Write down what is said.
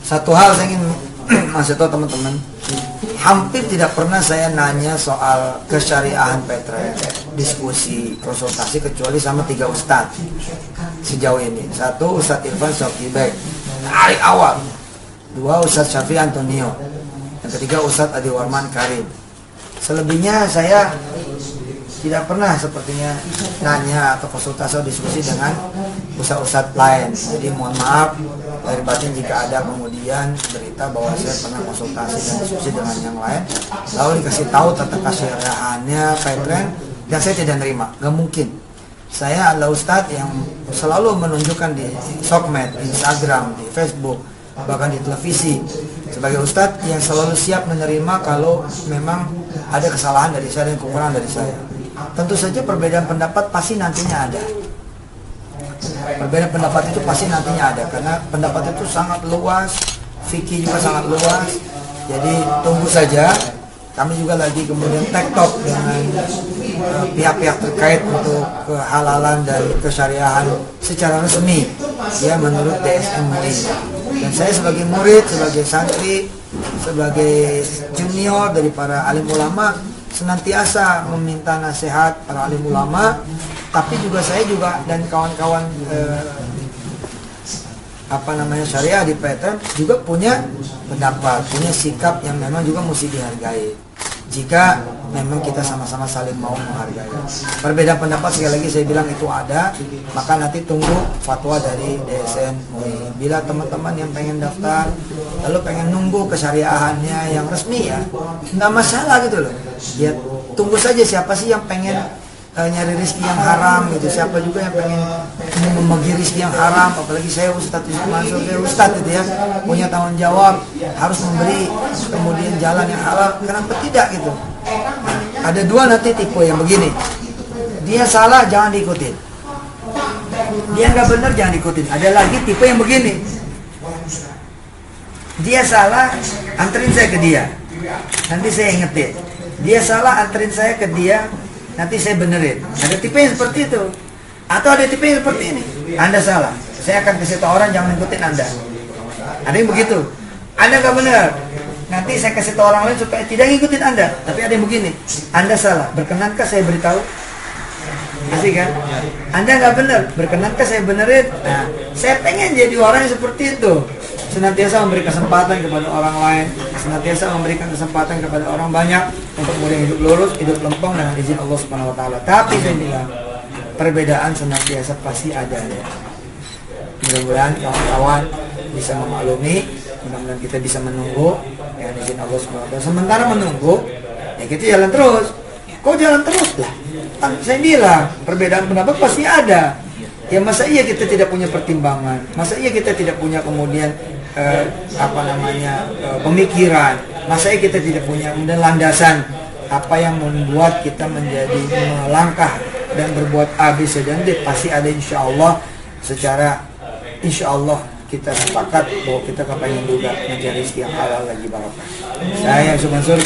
Satu hal saya ingin masih tahu teman-teman, hampir tidak pernah saya nanya soal kesyariahan Petren, diskusi, konsultasi, kecuali sama 3 ustadz sejauh ini. 1 Ustadz Irfan Sokibek dari awal, 2 Ustadz Syafi Antonio, yang ketiga Ustadz Adi Warman Karim. Selebihnya saya tidak pernah sepertinya nanya atau konsultasi atau diskusi dengan ustadz-ustadz lain. Jadi mohon maaf dari batin jika ada kemudian berita bahwa saya pernah konsultasi dan diskusi dengan yang lain, lalu dikasih tahu tentang kesyariahannya Petren dan saya tidak nerima. Gak mungkin. Saya adalah ustadz yang selalu menunjukkan di sosmed, di Instagram, di Facebook, bahkan di televisi, sebagai ustadz yang selalu siap menerima kalau memang ada kesalahan dari saya dan kekurangan dari saya. Tentu saja perbedaan pendapat pasti nantinya ada. Perbedaan pendapat itu pasti nantinya ada, karena pendapat itu sangat luas, fikih juga sangat luas. Jadi tunggu saja. Kami juga lagi kemudian tektok dengan pihak-pihak terkait untuk kehalalan dan kesyariahan secara resmi, ya, menurut DSM MUI. Dan saya sebagai murid, sebagai santri, sebagai junior dari para alim ulama, senantiasa meminta nasihat para alim ulama, tapi juga saya juga dan kawan-kawan syariah di Petren juga punya pendapat, punya sikap yang memang juga mesti dihargai. Jika memang kita sama-sama saling mau menghargai. Perbedaan pendapat sekali lagi saya bilang itu ada, maka nanti tunggu fatwa dari DSN MUI. Bila teman-teman yang pengen daftar, lalu pengen nunggu kesyariahannya yang resmi, ya nggak masalah gitu loh. Ya tunggu saja siapa sih yang pengen nyari rezeki yang haram gitu, siapa juga yang pengen membagi rezeki yang haram, apalagi saya Ustadz Yusuf Mansur, saya Ustadz gitu ya, punya tanggung jawab harus memberi kemudian jalan yang halal, kenapa tidak gitu. Nah, ada 2 nanti tipe yang begini, dia salah jangan diikutin, dia nggak benar jangan diikutin. Ada lagi tipe yang begini, dia salah anterin saya ke dia, nanti saya ingetin, dia salah anterin saya ke dia, nanti saya benerin. Ada tipe yang seperti itu. Atau ada tipe yang seperti ini, Anda salah, saya akan kasih tahu orang jangan ikutin Anda. Ada yang begitu. Anda nggak benar, nanti saya kasih tahu orang lain supaya tidak ngikutin Anda. Tapi ada yang begini, Anda salah, berkenankah saya beritahu? Asik kan? Anda nggak benar, berkenankah saya benerin? Nah, saya pengen jadi orang yang seperti itu, senantiasa memberi kesempatan kepada orang lain, senantiasa memberikan kesempatan kepada orang banyak untuk kemudian hidup lurus, hidup lempeng dengan izin Allah Subhanahu wa taala. Tapi saya bilang, perbedaan senantiasa pasti ada ya. Mudah-mudahan kawan-kawan bisa memaklumi, mudah-mudahan kita bisa menunggu dengan izin Allah Subhanahu wa taala. Sementara menunggu, ya kita jalan terus. Kok jalan terus lah? Kan saya bilang, perbedaan pendapat pasti ada. Ya masa iya kita tidak punya pertimbangan? Masa iya kita tidak punya kemudian pemikiran? Masa iya kita tidak punya kemudian landasan apa yang membuat kita menjadi melangkah dan berbuat A, B, C, dan D? Pasti ada, insya Allah. Secara insya Allah kita sepakat bahwa kita kepengen juga mencari rezeki yang halal lagi barokah. Saya Yusuf Mansur.